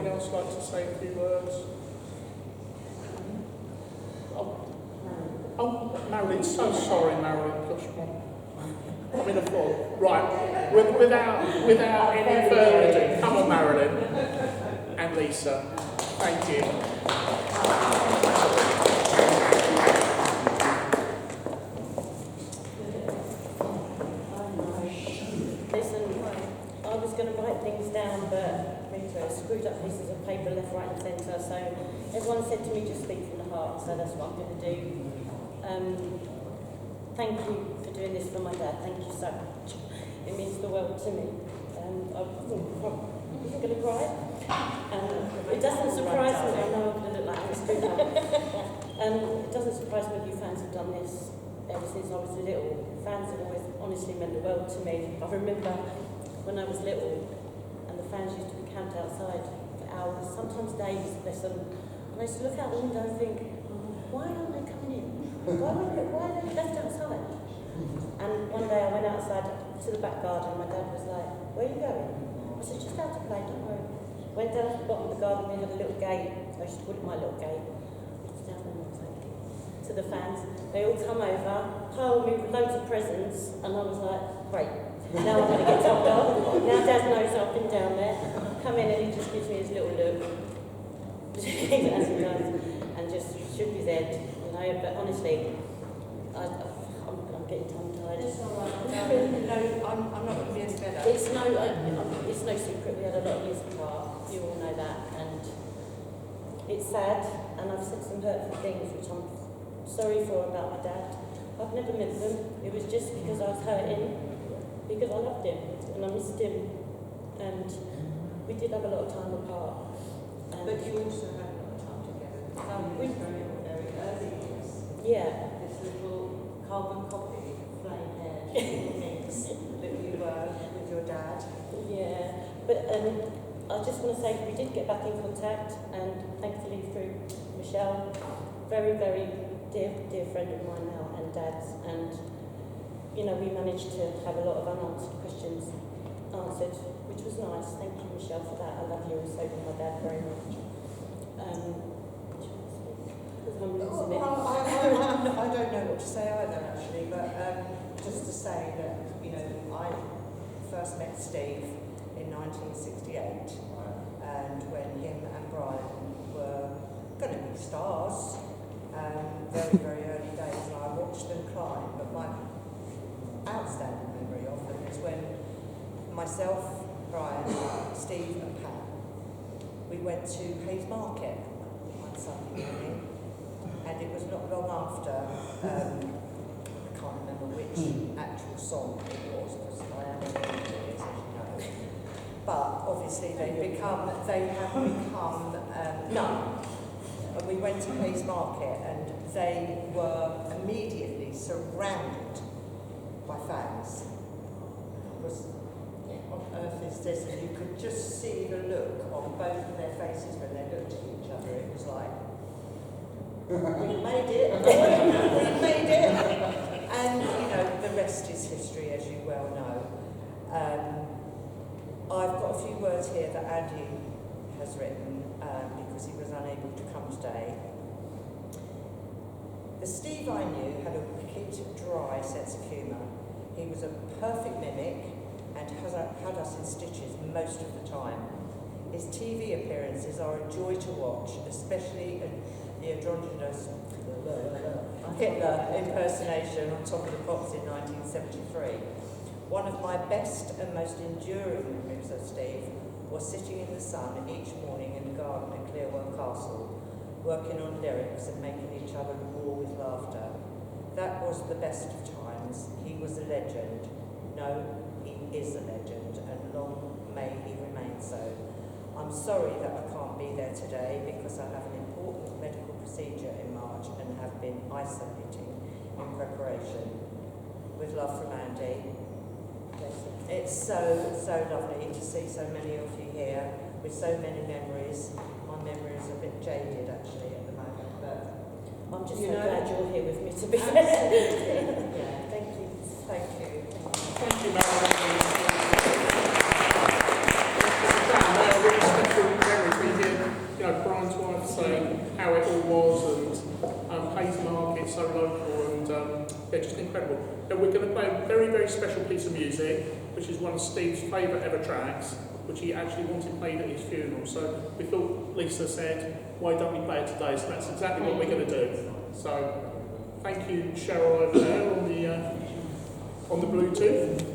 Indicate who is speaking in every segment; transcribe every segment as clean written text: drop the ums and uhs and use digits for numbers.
Speaker 1: else like to say a few words? Oh, Marilyn, so sorry, Marilyn. Gosh, I'm in a fog. Right, without any further ado, come on, Marilyn and Lisa. Thank you.
Speaker 2: Listen, I was going to write things down, but I screwed up pieces of paper left, right and centre, so everyone said to me just speak from the heart, so that's what I'm going to do. Thank you for doing this for my dad, thank you so much. It means the world to me. I wasn't going to cry. It doesn't surprise me, I know I'm going to look like this too. It doesn't surprise me you fans have done this ever since I was little. Fans have always honestly meant the world to me. I remember when I was little and the fans used to be camped outside for hours, sometimes days, bless them. And I used to look out the window and think, why aren't they coming in? Why are they left outside? And one day I went outside to the back garden and my dad was like, where are you going? I said, just out to play, don't worry. Went down to the bottom of the garden, we had a little gate. I used to call it my little gate. It's down there, to the fans. They all come over, pile me with loads of presents, and I was like, great. Now I'm going to get topped off. Now Dad knows I've been down there. Come in and he just gives me his little look. As he does. And just shook his head. You know, but honestly, I'm getting tongue-tied.
Speaker 3: It's all right. No, I'm not going to be any better.
Speaker 2: It's no secret. We had a lot of years apart. You all know that. And it's sad. And I've said some hurtful things, which I'm sorry for about my dad. I've never meant them. It was just because I was hurting, because I loved him and I missed him, and we did have a lot of time apart.
Speaker 3: But you also had a lot of time together. Some very, very early years.
Speaker 2: Yeah.
Speaker 3: This little carbon copy, flame hair, things that you were with your dad.
Speaker 2: Yeah. But I just want to say we did get back in contact, and thankfully through Michelle, very, very dear friend of mine now and Dad's, and you know, we managed to have a lot of unanswered questions answered, which was nice. Thank you, Michelle, for that. I love you also with my dad very much. I'm losing it.
Speaker 3: I don't know what to say either, actually, but just to say that, you know, I first met Steve in 1968, and when him and Brian were going to be stars, very, very early days, and I watched them climb, but my outstanding memory of them is when myself, Brian, Steve and Pat, we went to Hayes Market one Sunday morning, and it was not long after, I can't remember which actual song it was, because I am a as you know, but obviously they have become known. And we went to Hayes Market and they were immediately surrounded by fans. What on earth is this? And you could just see the look on both of their faces when they looked at each other. It was like, we made it, we made it. And, you know, the rest is history, as you well know. I've got a few words here that Andy has written because he was unable to come today. The Steve I knew had a wicked, dry sense of humour. He was a perfect mimic and had us in stitches most of the time. His TV appearances are a joy to watch, especially the androgynous Hitler impersonation on Top of the Pops in 1973. One of my best and most enduring memories of Steve was sitting in the sun each morning in the garden at Clearwell Castle, working on lyrics and making each other roar with laughter. That was the best of times. He was a legend. No, he is a legend, and long may he remain so. I'm sorry that I can't be there today because I have an important medical procedure in March and have been isolating in preparation. With love from Andy. It's so lovely to see so many of you here with so many memories. My memory is a bit jaded actually at the moment, but
Speaker 2: I'm just so glad you're here with me to be fair.
Speaker 3: Yeah,
Speaker 2: Thank you.
Speaker 3: thank you.
Speaker 1: Thank you, Marilyn. Really special memories we hear incredible. And we're going to play a very, very special piece of music, which is one of Steve's favourite ever tracks, which he actually wanted played at his funeral. So we thought, Lisa said, why don't we play it today? So that's exactly what we're going to do. So thank you, Cheryl, over there on the Bluetooth.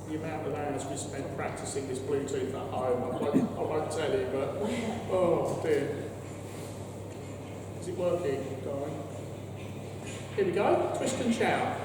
Speaker 1: The amount of hours we spent practicing this Bluetooth at home, I won't tell you, but oh dear. Is it working, darling? Here we go, twist and shout.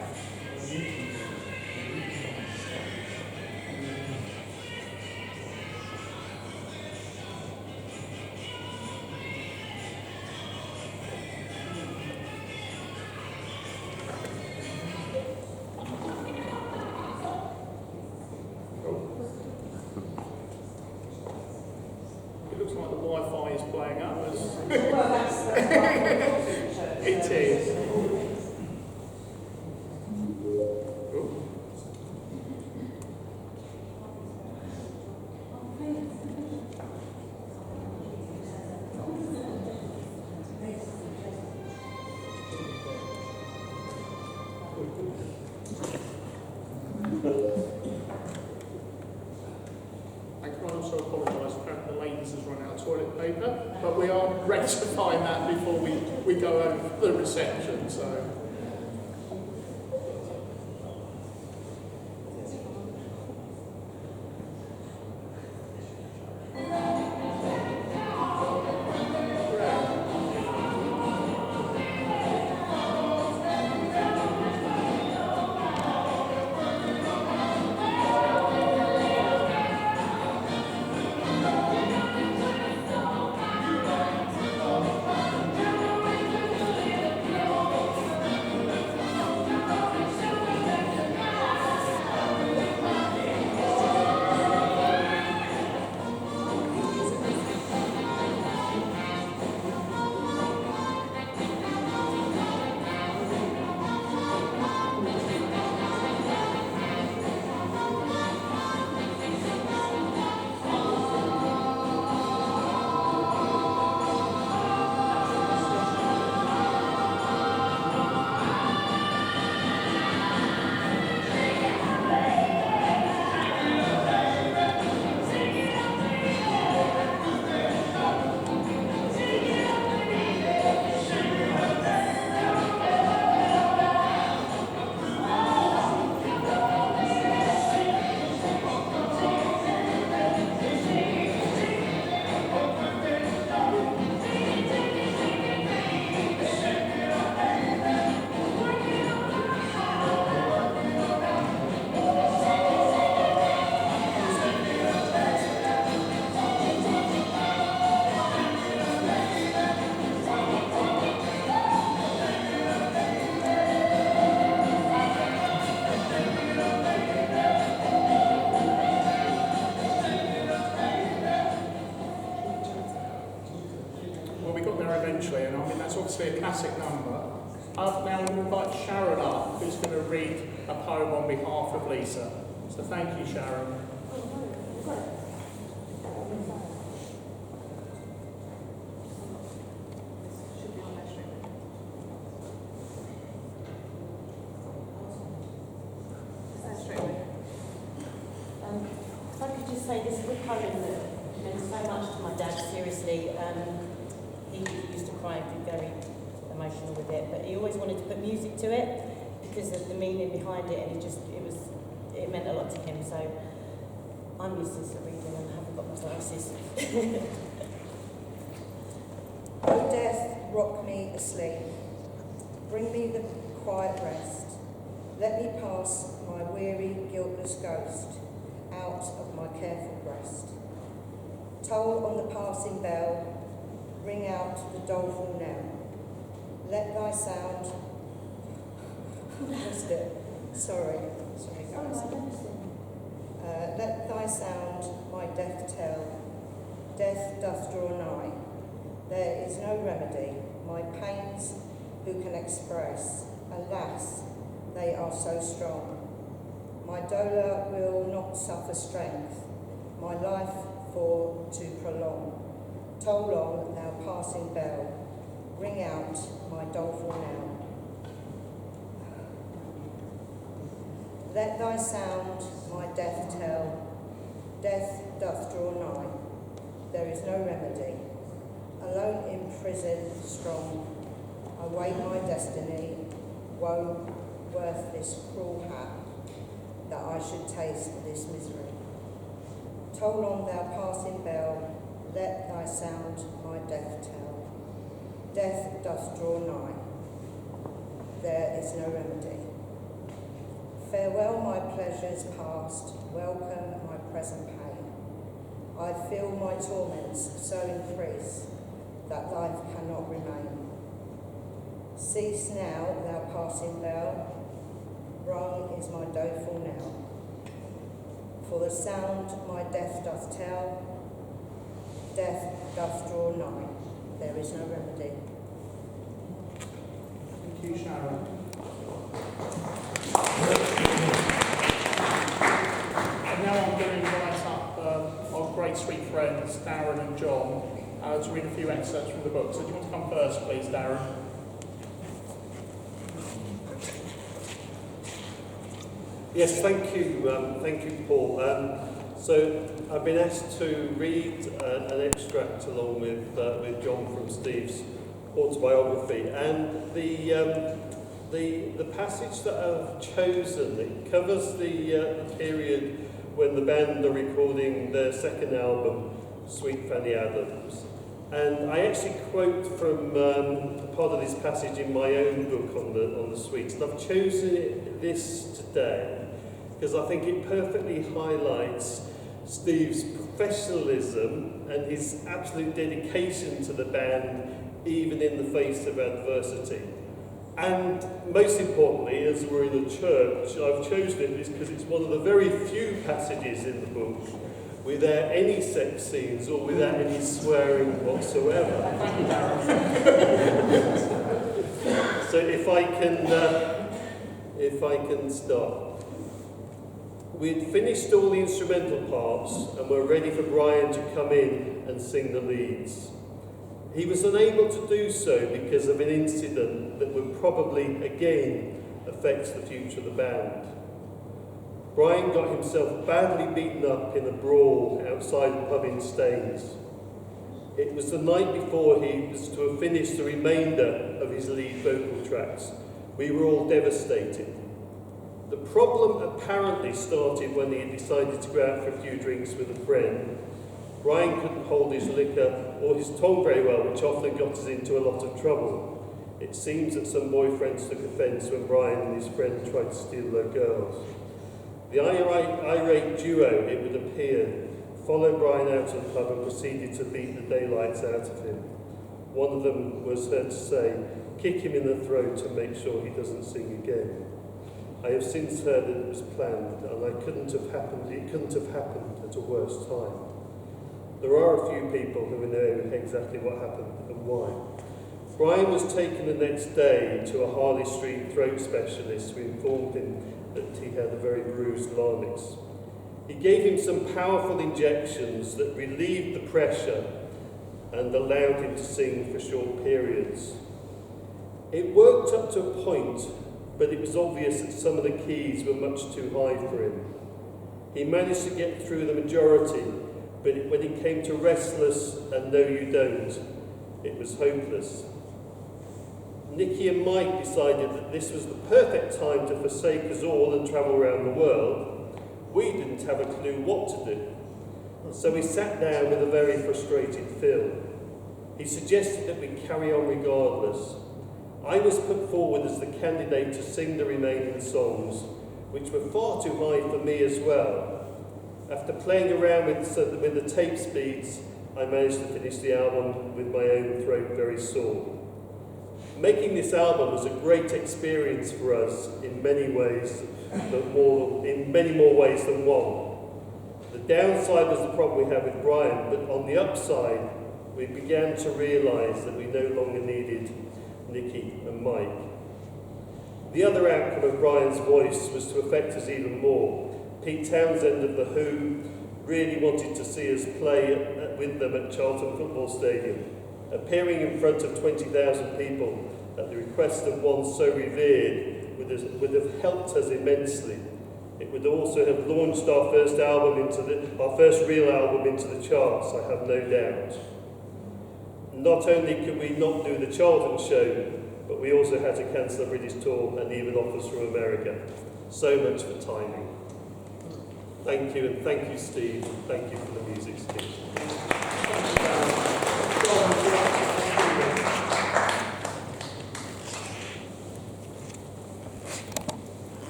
Speaker 1: Wi-Fi is playing up. It is. I can also apologise for the ladies has run out of toilet paper, but we are rectifying that before we go over the reception. So. Eventually, and I mean that's obviously a classic number. Now I'm going to invite Sharon up, who's going to read a poem on behalf of Lisa. So thank you, Sharon.
Speaker 2: If I could just say this is a poem that meant so much to my dad, seriously. He used to cry and be very emotional with it, but he always wanted to put music to it because of the meaning behind it, and it meant a lot to him. So I'm useless at reading and haven't got my glasses.
Speaker 3: O death, rock me asleep. Bring me the quiet rest. Let me pass my weary, guiltless ghost out of my careful breast. Toll on the passing bell. Ring out the doleful knell. Let thy sound. Missed it. Sorry guys. Let thy sound my death tell. Death doth draw nigh. There is no remedy. My pains who can express? Alas, they are so strong. My dolor will not suffer strength, my life for to prolong. Toll on, thou passing bell, ring out my doleful knell. Let thy sound my death tell, death doth draw nigh, there is no remedy. Alone in prison strong, I wait my destiny, woe worth this cruel hap, that I should taste this misery. Toll on thou passing bell, let thy sound my death tell. Death doth draw nigh, there is no remedy. Farewell my pleasures past, welcome my present pain. I feel my torments so increase, that life cannot remain. Cease now, thou passing bell, rung is my doleful knell. For the sound my death doth tell, death doth draw nigh, there is no remedy.
Speaker 1: Thank you, Sharon. And now I'm going to invite up our great sweet friends, Darren and John, to read a few excerpts from the book. So do you want to come first, please, Darren?
Speaker 4: Yes, thank you, Paul. So I've been asked to read an extract along with John from Steve's autobiography, and the passage that I've chosen, it covers the period when the band are recording their second album, Sweet Fanny Adams. And I actually quote from part of this passage in my own book on the Sweets, and I've chosen this today because I think it perfectly highlights Steve's professionalism and his absolute dedication to the band, even in the face of adversity. And most importantly, as we're in a church, I've chosen it because it's one of the very few passages in the book without any sex scenes or without any swearing whatsoever. So if I can start. We'd finished all the instrumental parts and were ready for Brian to come in and sing the leads. He was unable to do so because of an incident that would probably again affect the future of the band. Brian got himself badly beaten up in a brawl outside a pub in Staines. It was the night before he was to have finished the remainder of his lead vocal tracks. We were all devastated. The problem apparently started when he had decided to go out for a few drinks with a friend. Brian couldn't hold his liquor or his tongue very well, which often got us into a lot of trouble. It seems that some boyfriends took offence when Brian and his friend tried to steal their girls. The irate duo, it would appear, followed Brian out of the pub and proceeded to beat the daylights out of him. One of them was heard to say, "Kick him in the throat to make sure he doesn't sing again." I have since heard that it was planned, and it couldn't have happened at a worse time. There are a few people who know exactly what happened and why. Brian was taken the next day to a Harley Street throat specialist who informed him that he had a very bruised larynx. He gave him some powerful injections that relieved the pressure and allowed him to sing for short periods. It worked up to a point, but it was obvious that some of the keys were much too high for him. He managed to get through the majority, but when it came to Restless and No You Don't, it was hopeless. Nicky and Mike decided that this was the perfect time to forsake us all and travel around the world. We didn't have a clue what to do. So we sat down with a very frustrated Phil. He suggested that we carry on regardless. I was put forward as the candidate to sing the remaining songs, which were far too high for me as well. After playing around with the tape speeds, I managed to finish the album with my own throat very sore. Making this album was a great experience for us in many ways, in many more ways than one. The downside was the problem we had with Brian, but on the upside, we began to realise that we no longer needed Nicky and Mike. The other outcome of Brian's voice was to affect us even more. Pete Townsend of The Who really wanted to see us play with them at Charlton Football Stadium. Appearing in front of 20,000 people at the request of one so revered would have helped us immensely. It would also have launched our first real album into the charts, I have no doubt. Not only could we not do the Charlton show, but we also had to cancel a British tour and even offers from America. So much for timing. Thank you, and thank you, Steve. Thank you for the music, Steve.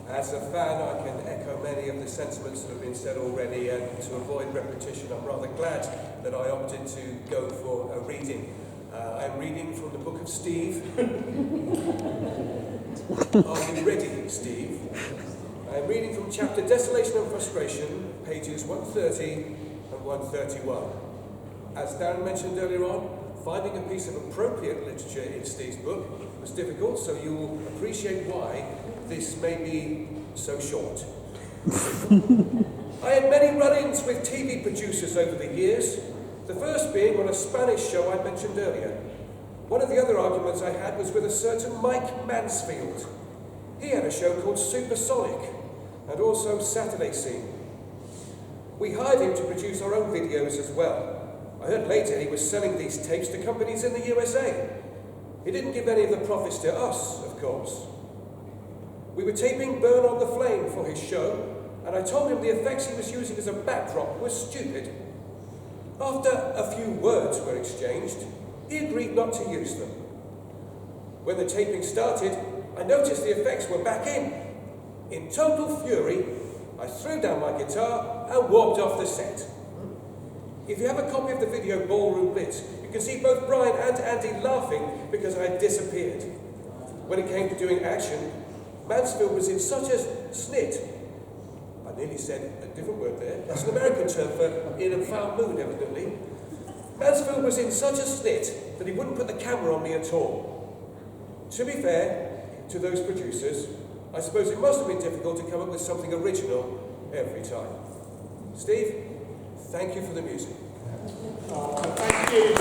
Speaker 5: As a fan, I can echo many of the sentiments that have been said already, and to avoid repetition, I'm rather glad that I opted to go for a reading. I'm reading from the book of Steve. Are you ready, Steve? I'm reading from chapter Desolation and Frustration, pages 130 and 131. As Darren mentioned earlier on, finding a piece of appropriate literature in Steve's book was difficult, so you will appreciate why this may be so short. I had many run-ins with TV producers over the years, the first being on a Spanish show I mentioned earlier. One of the other arguments I had was with a certain Mike Mansfield. He had a show called Supersonic, and also Saturday Scene. We hired him to produce our own videos as well. I heard later he was selling these tapes to companies in the USA. He didn't give any of the profits to us, of course. We were taping Burn on the Flame for his show, and I told him the effects he was using as a backdrop were stupid. After a few words were exchanged, he agreed not to use them. When the taping started, I noticed the effects were back in. In total fury, I threw down my guitar and walked off the set. If you have a copy of the video Ballroom Blitz, you can see both Brian and Andy laughing because I had disappeared. When it came to doing action, Mansfield was in such a snit. I nearly said a different word there. That's an American term for in a foul mood, evidently. Mansfield was in such a snit that he wouldn't put the camera on me at all. To be fair to those producers, I suppose it must have been difficult to come up with something original every time. Steve, thank you for the music.
Speaker 1: Oh, thank you.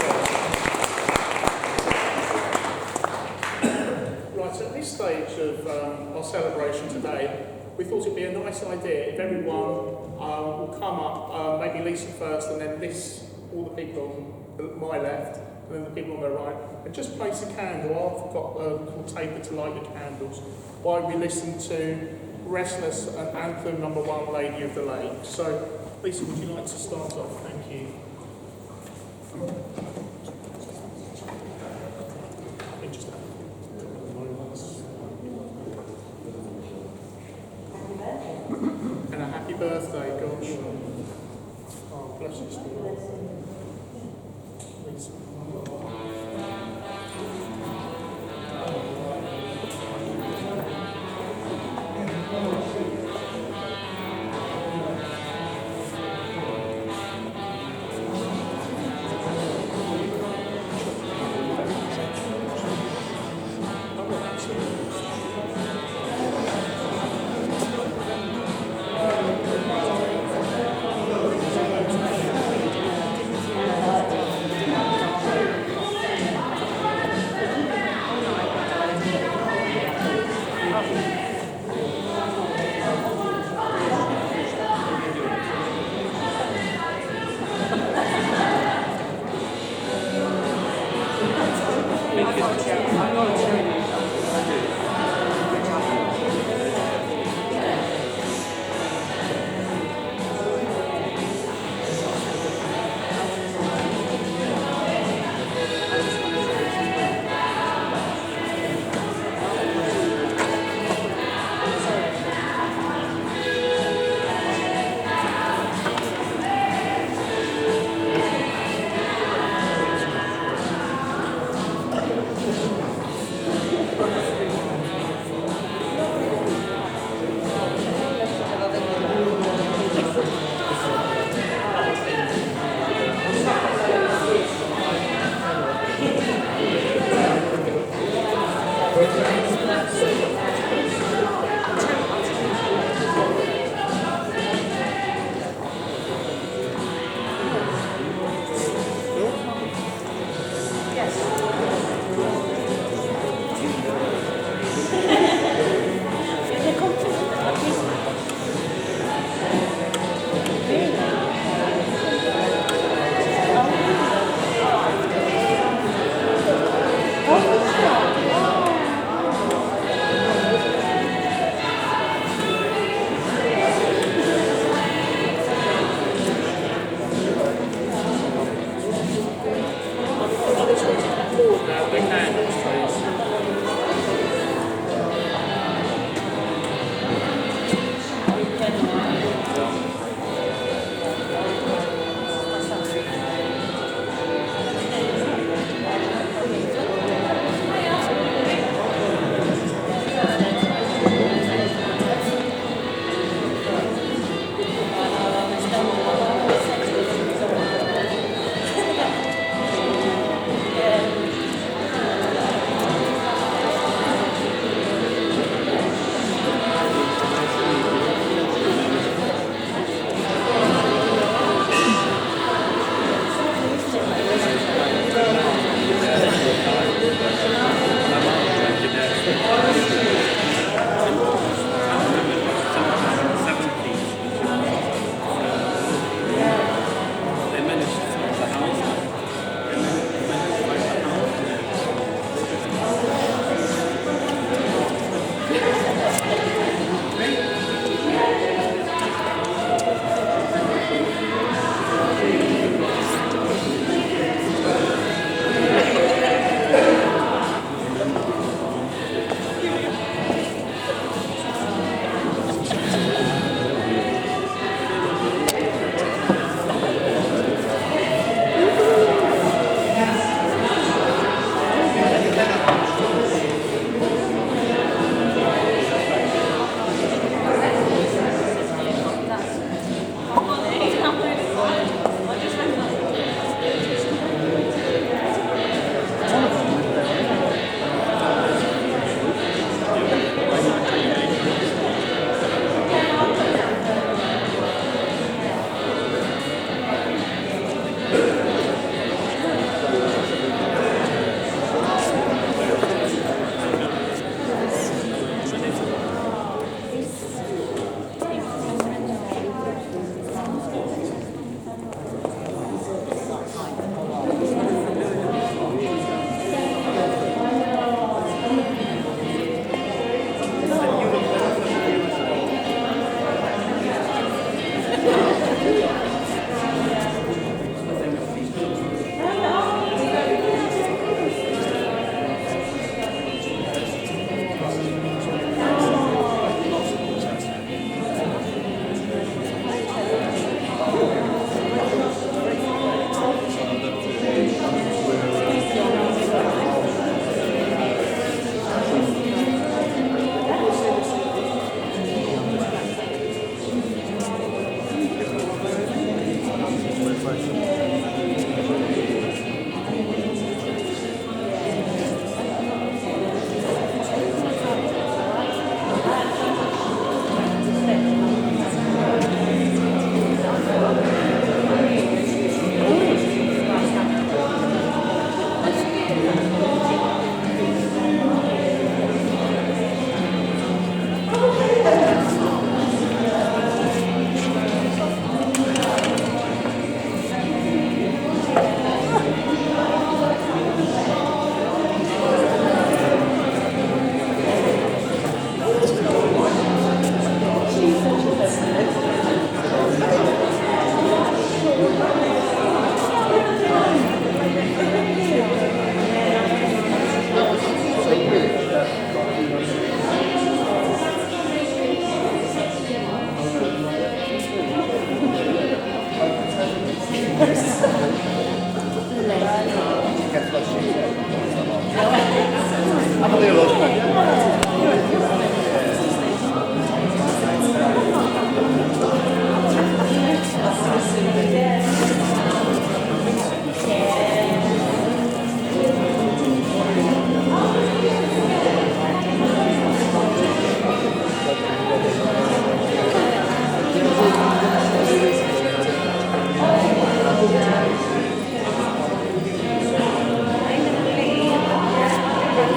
Speaker 1: Right, so at this stage of our celebration today, we thought it'd be a nice idea if everyone will come up, maybe Lisa first, and then all the people on my left, and then the people on their right, and just place a candle. I've got a taper to light your candles while we listen to Restless and Anthem number 1, Lady of the Lake. So, Lisa, would you like to start off? Thank you. And a happy birthday, gosh. Oh, bless you, Steve. Lisa.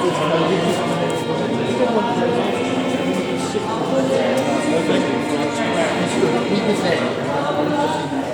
Speaker 1: He was there.